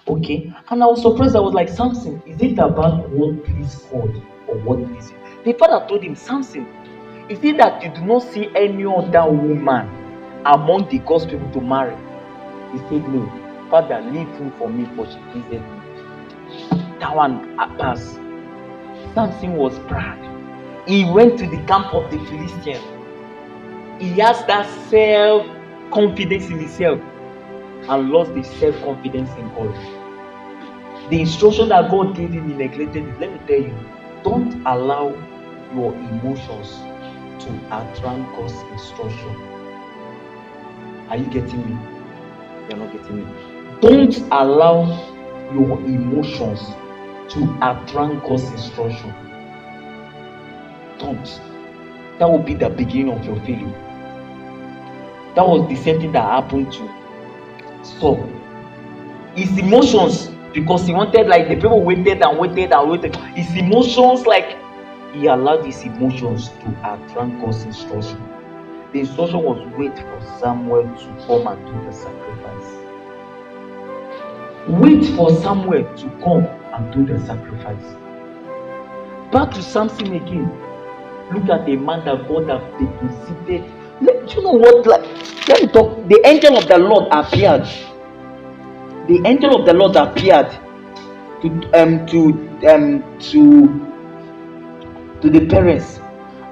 Okay. And I was surprised. I was like, Samson, is it about what please God or what please you? The father told him, Samson, is it that you do not see any other woman among the God's people to marry? He said, no. Father, leave him for me, for she pleased me. That one passed. Samson was proud. He went to the camp of the Philistines. He has that self confidence in himself and lost the self confidence in God. The instruction that God gave him, he neglected it. Let me tell you, don't allow your emotions to outrun God's instruction. Are you getting me? You're not getting me. Don't allow your emotions to outrun God's instruction. Don't. That will be the beginning of your failure. That was the same thing that happened to Saul. His emotions, because he wanted, like, the people waited and waited and waited. His emotions, like, he allowed his emotions to outrun God's instruction. The instruction was wait for Samuel to come and do the sacrifice. Wait for Samuel to come and do the sacrifice. Back to Samson again. Look at the man that God has deposited. You know what? Like, let me talk. The angel of the Lord appeared. The angel of the Lord appeared to the parents,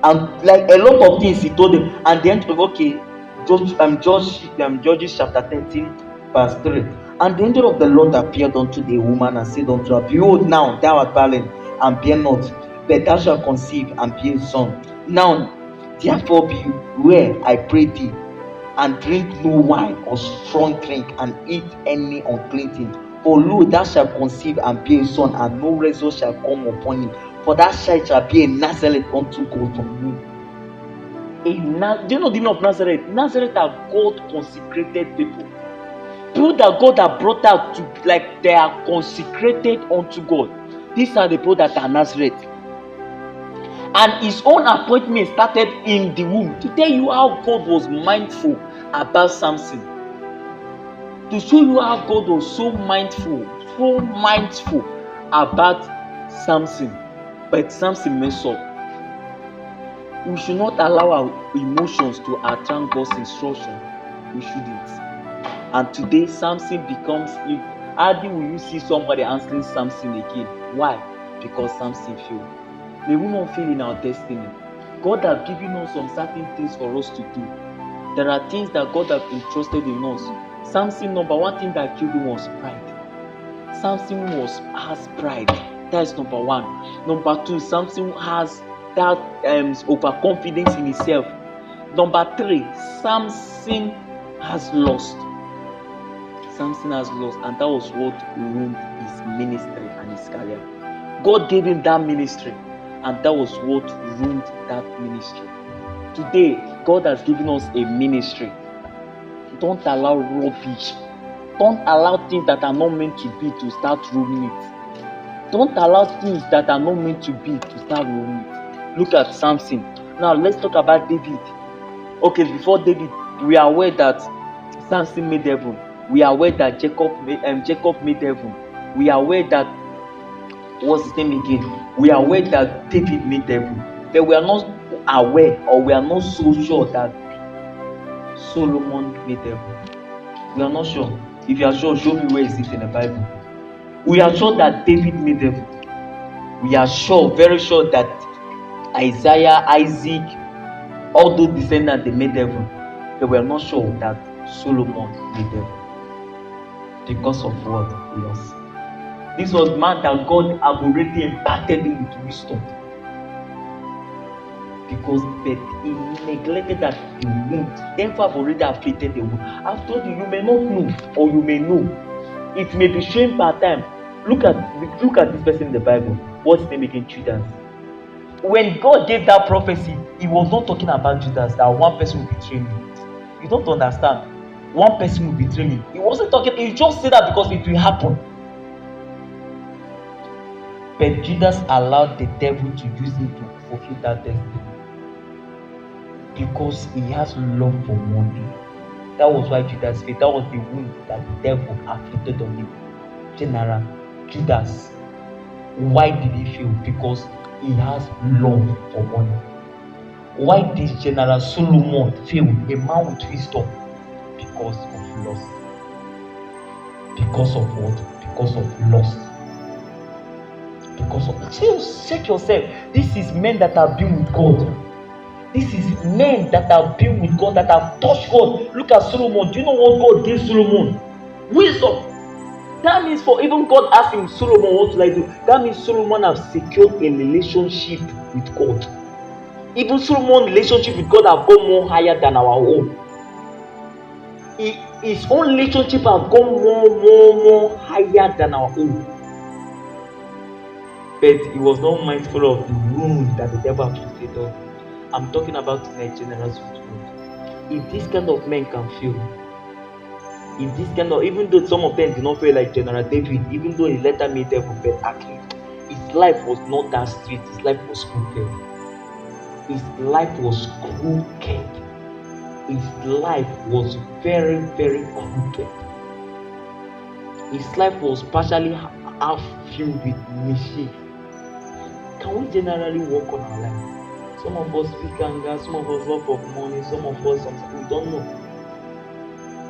and like a lot of things he told them. And then okay, Judges chapter 13 verse 3. And the angel of the Lord appeared unto the woman and said unto her, behold, now thou art barren and bear not, but thou shalt conceive and bear a son. Now therefore beware, I pray thee, and drink no wine or strong drink, and eat any unclean thing. For lo, thou shalt conceive and bear a son, and no razor shall come upon him. For that child shall be a Nazareth unto God from you. Do you know the meaning of Nazareth? Nazareth are God consecrated people. People that God have brought out to, like, they are consecrated unto God. These are the people that are Nazareth. And his own appointment started in the womb, to tell you how God was mindful about Samson. To show you how God was so mindful about Samson. But Samson messed up. We should not allow our emotions to outrun God's instruction. We shouldn't. And today, Samson becomes, hardly will you see somebody answering Samson again. Why? Because Samson failed. May we not fail in our destiny. God has given us some certain things for us to do. There are things that God has entrusted in us. Samson, number one thing that killed him was pride. Samson has pride. That is number one. Number two, Samson has that overconfidence in himself. Number three, Samson has lost. Samson has lost, and that was what ruined his ministry and his career. God gave him that ministry, and that was what ruined that ministry. Today, God has given us a ministry. Don't allow rubbish. Don't allow things that are not meant to be to start ruining it. Don't allow things that are not meant to be to start ruining it. Look at Samson. Now let's talk about David. Okay, before David, we are aware that Samson made heaven. We are aware that Jacob made heaven. We are aware that, what's his name again? We are aware that David made heaven. But we are not aware, or we are not so sure that Solomon made heaven. We are not sure. If you are sure, show me where is it in the Bible. We are sure that David made heaven. We are sure, very sure, that Isaiah, Isaac, all those descendants, they made heaven. But we are not sure that Solomon made heaven. Because of what? Yes. This was man that God had already imparted him with wisdom. But he neglected that the womb. Therefore, I've already afflicted the womb. I've told you, you may not know, or you may know. It may be showing part time. Look at this person in the Bible. What's his name again? Judas. When God gave that prophecy, he was not talking about Judas, that one person will betray me. You don't understand. One person will betray me. He wasn't talking, he just said that because it will happen. But Judas allowed the devil to use him to fulfill that destiny. Because he has love for money. That was why Judas failed. That was the wound that the devil afflicted on him. General Judas. Why did he fail? Because he has love for money. Why did General Solomon fail? A man with wisdom. Because of lust. Because of what? Because of lust. Because of check yourself. This is men that have been with God. This is men that have been with God, that have touched God. Look at Solomon. Do you know what God gave Solomon? Wisdom. That means for even God asking Solomon, what will I do? That means Solomon has secured a relationship with God. Even Solomon's relationship with God have gone more higher than our own. His own relationship has gone more higher than our own. But he was not mindful of the wound that the devil had inflicted on him. I'm talking about tonight, generous wound. If this kind of men can fail, if this kind of, even though some of them did not feel like General David, even though he later made devil, but actually his life was not that straight. His life was crooked. His life was crooked. His life was very, very crooked. His life was partially half filled with mischief. Can we generally work on our life? Some of us speak anger, some of us love of money, some of us we don't know.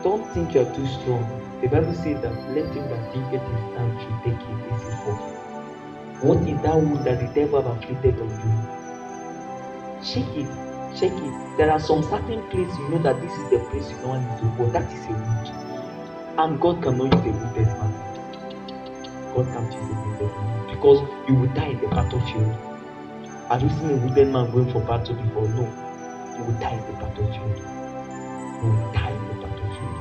Don't think you're too strong. The Bible says that let him that thinketh his stand should take it easy for. What is that wound that the devil have afflicted on you? Check it. Check it. There are some certain places you know that this is the place you don't need to go. That is a wound. And God cannot use a wounded man. God can't use a wounded man because you will die in the battlefield. Have you seen a wounded man going for battle before? No. You will die in the battlefield. You will die in the battlefield.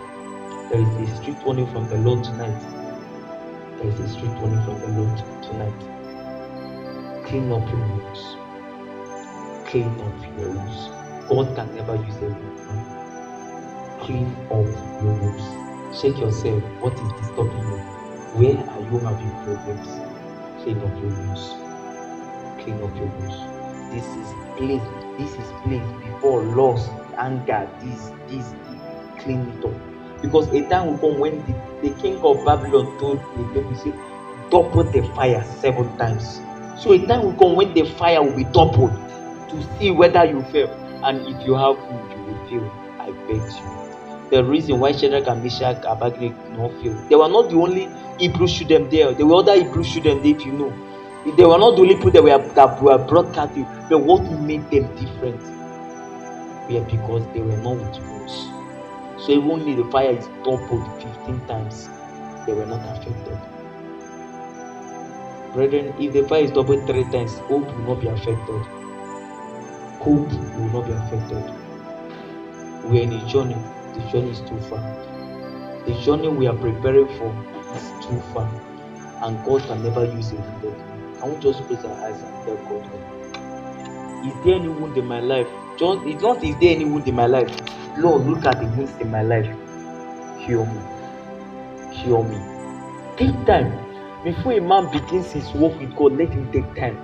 There is a strict warning from the Lord tonight. There is a strict warning from the Lord tonight. Clean up your wounds. Clean up your wounds. God can never use a wound man. Clean up your wounds. Check yourself. What is disturbing you? Where are you having problems? Clean up your wounds. Clean up your wounds. This is place before loss, anger, this. Clean it up. Because a time will come when the king of Babylon told the people, say, double the fire 7 times. So a time will come when the fire will be doubled to see whether you fail. And if you have food, you will fail. I bet you. The reason why Shadrach and Meshach and Abednego did not fail. They were not the only Hebrew students there. There were other Hebrew students there, if you know. They were not the only people that were brought captive. But what made them different? Yeah, because they were not with wounds. So even if the fire is doubled 15 times, they were not affected. Brethren, if the fire is doubled 3 times, hope will not be affected. Hope will not be affected. We are in a journey. The journey is too far. The journey we are preparing for is too far. And God can never use a wounded man. Can we just close our eyes and tell God, is there any wound in my life? It's not is there any wound in my life. Lord, look at the wounds in my life. Heal me. Heal me. Take time. Before a man begins his work with God, let him take time.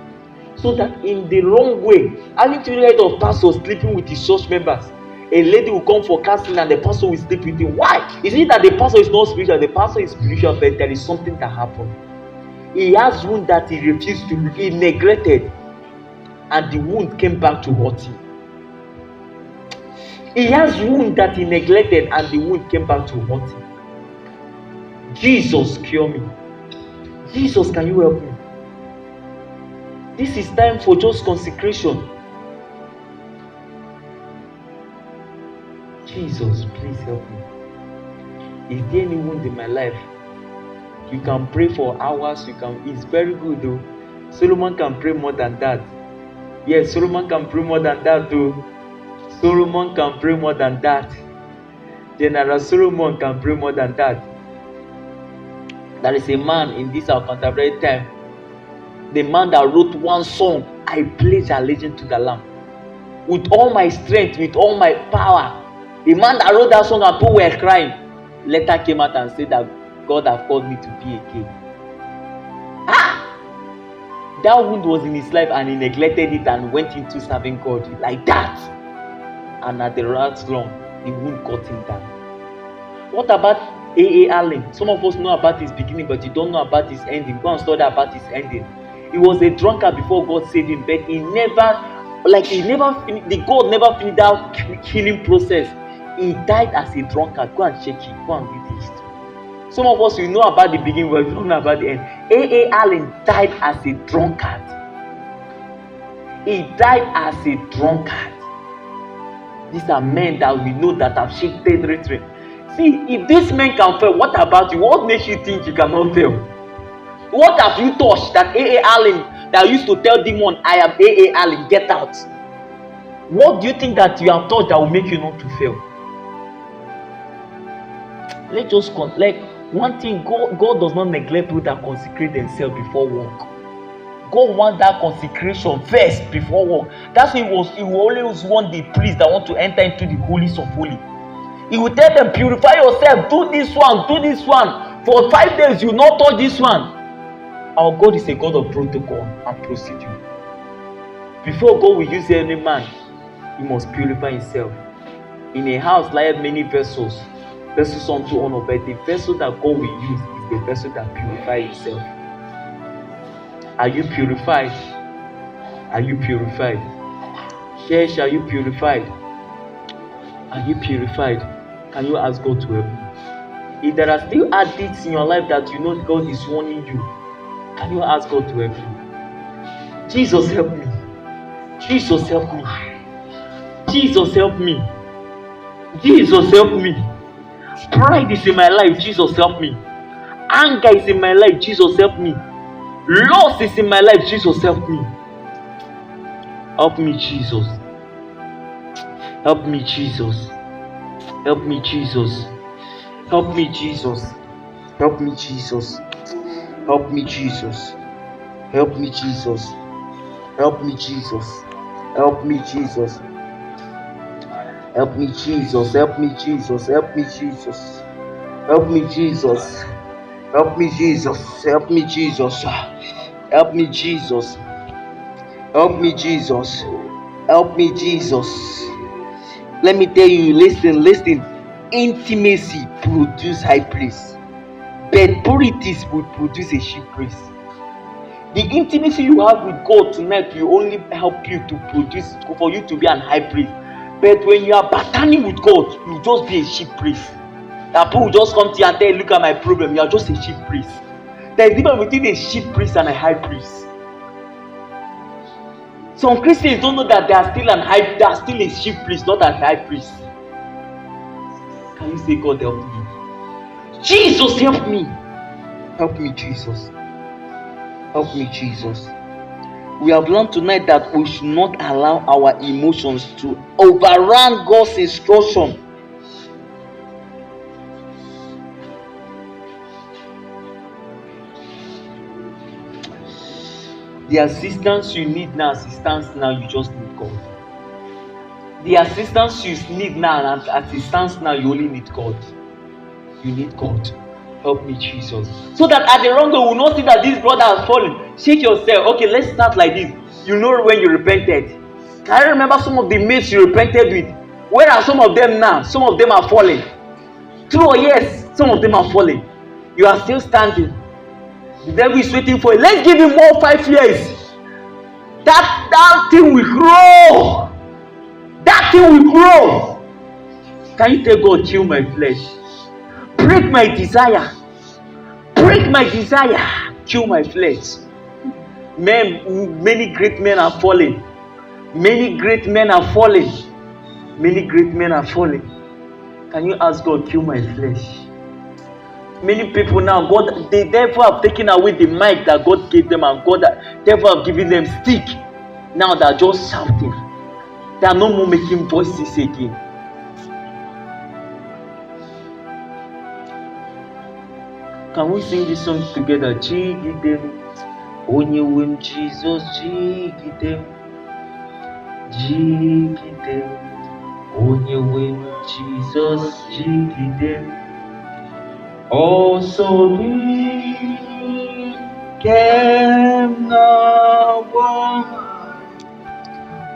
So that in the wrong way, having to heard of pastors sleeping with his church members, a lady will come for counseling and the pastor will sleep with him. Why? Is it that the pastor is not spiritual? The pastor is spiritual, but there is something that happened. He has wound that he refused to, he neglected, and the wound came back to hurt him. He has wound that he neglected and the wound came back to hurt him. Jesus, cure me. Jesus, can you help me? This is time for just consecration. Jesus, please help me. Is there any wound in my life? You can pray for hours. It's very good though. Solomon can pray more than that. Yes, Solomon can pray more than that though. Solomon can pray more than that. General Solomon can pray more than that. There is a man in this our contemporary time. The man that wrote one song, I pledge allegiance to the Lamb. With all my strength, with all my power. The man that wrote that song and people were crying. Later came out and said that God has called me to be a king. That wound was in his life and he neglected it and went into serving God like that. And at the last long, the wound cut him down. What about A.A. Allen. Some of us know about his beginning, but you don't know about his ending. Go and study about his ending. He was a drunkard before God saved him, but the God never finished that healing process. He died as a drunkard. Go and check it. Go and read the history. Some of us, we know about the beginning, but we don't know about the end. A.A. Allen died as a drunkard. He died as a drunkard. These are men that we know that have shifted territory. See, if this man can fail, what about you? What makes you think you cannot fail? What have you touched that A.A. Allen that used to tell demon, I am A.A. Allen, get out? What do you think that you have touched that will make you not to fail? Let's just one thing, God does not neglect people that consecrate themselves before work. God wants that consecration first before work. That's why he will always want the priest that want to enter into the holies of holy. He will tell them, purify yourself, do this one. For 5 days, you will not touch this one. Our God is a God of protocol and procedure. Before God will use any man, he must purify himself. In a house lieth many vessels unto honor, but the vessel that God will use is the vessel that purifies himself. Are you purified? Are you purified? Church, are you purified? Are you purified? Can you ask God to help you? If there are still addicts in your life that you know God is warning you, can you ask God to help you? Jesus, help me. Jesus, help me. Jesus, help me. Jesus, help me. Pride is in my life. Jesus, help me. Anger is in my life. Jesus, help me. Loss is in my life. Jesus, help me. Help me, Jesus. Help me, Jesus. Help me, Jesus. Help me, Jesus. Help me, Jesus. Help me, Jesus. Help me, Jesus. Help me, Jesus. Help me, Jesus. Help me, Jesus. Help me, Jesus. Help me, Jesus. Help me, Jesus. Help me, Jesus. Help me, Jesus. Help me, Jesus. Help me, Jesus. Help me, Jesus. Let me tell you, listen. Intimacy produces high praise, but purities will produce a cheap praise. The intimacy you have with God tonight will only help you to produce, for you to be an high priest. But when you are battling with God, you just be a cheap priest. That people will just come to you and tell you, look at my problem. You are just a cheap priest. There is a difference between a cheap priest and a high priest. Some Christians don't know that they are still a cheap priest, not a high priest. Can you say, God help me? Jesus, help me. Help me, Jesus. Help me, Jesus. We have learned tonight that we should not allow our emotions to overrun God's instruction. The assistance you need now, you just need God. The assistance you need now, you only need God. You need God. Help me, Jesus. So that at the wrong way, we will not see that this brother has fallen. Shake yourself. Okay, let's start like this. You know when you repented. Can you remember some of the mates you repented with? Where are some of them now? Some of them are falling. True or yes, some of them are falling. You are still standing. The devil is waiting for you. Let's give him more 5 years. That thing will grow. That thing will grow. Can you tell God, kill my flesh? Break my desire. Break my desire. Kill my flesh. Many great men are falling. Many great men are falling. Many great men are falling. Can you ask God, kill my flesh? Many people now, the devil have taken away the mic that God gave them, and the devil have given them stick. Now they are just shouting. They are no more making voices again. Can we sing this song together? Jigidem, Onyewem Jesus, Jigidem, Jigidem, Onyewem Jesus, Jigidem. Also we can now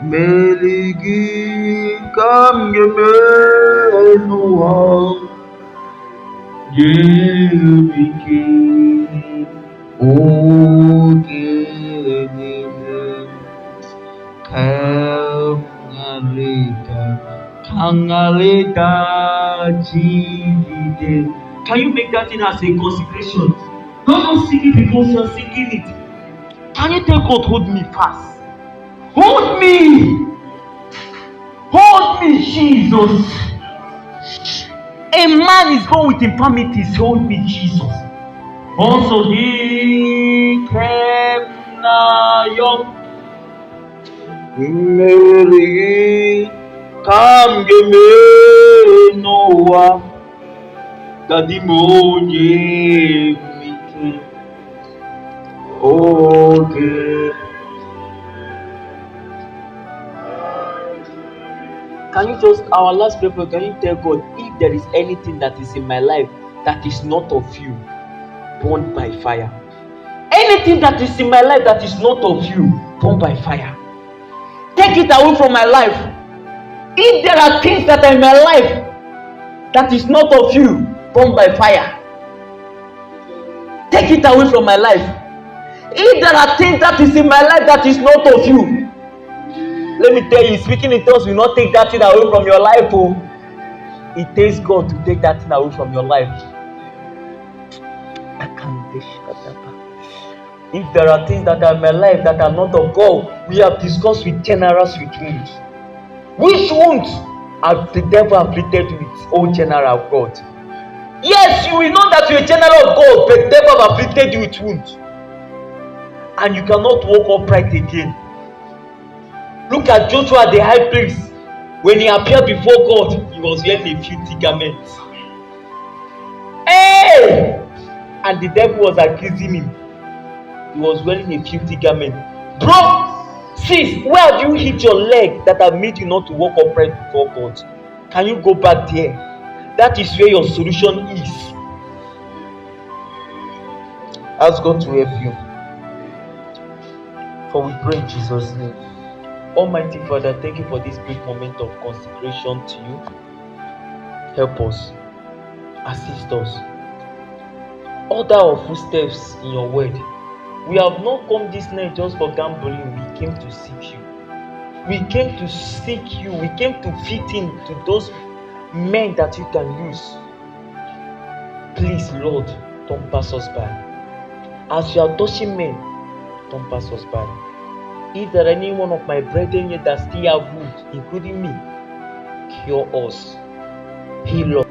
Meligi kam Emmanuel Jemike, Ogenene, Kangaleta, Chidide. Can you make that thing as a consecration? Don't just sing it because you're singing it. Can you tell God, hold me fast? Hold me! Hold me, Jesus! A man is born with infirmities. Hold me, Jesus. Also, he came young. Mary, come give me Noah. Daddy Moje, okay. Can you just, our last paper, can you tell God, if there is anything that is in my life that is not of you, burned by fire? Anything that is in my life that is not of you, burned by fire. Take it away from my life. If there are things that are in my life that is not of you, burned by fire. Take it away from my life. If there are things that is in my life that is not of you, let me tell you, speaking in tongues will not take that thing away from your life. Oh, it takes God to take that thing away from your life. If there are things that are in my life that are not of God, we have discussed with generals with wounds. Which wounds have the devil afflicted with, oh general of God? Yes, you will know that you are a general of God, but the devil have afflicted you with wounds. And you cannot walk upright again. Look at Joshua the high priest. When he appeared before God, he was wearing a filthy garment. Hey! And the devil was accusing him. He was wearing a filthy garment. Bro, sis, where have you hit your leg that have made you not to walk upright before God? Can you go back there? That is where your solution is. Ask God to help you. For we pray in Jesus' name. Almighty Father, thank you for this brief moment of consecration to you. Help us. Assist us. Order our footsteps in your word. We have not come this night just for gambling. We came to seek you. We came to seek you. We came to fit into those men that you can use. Please, Lord, don't pass us by. As you are touching men, don't pass us by. If there are any one of my brethren here that still have wounds, including me, cure us, heal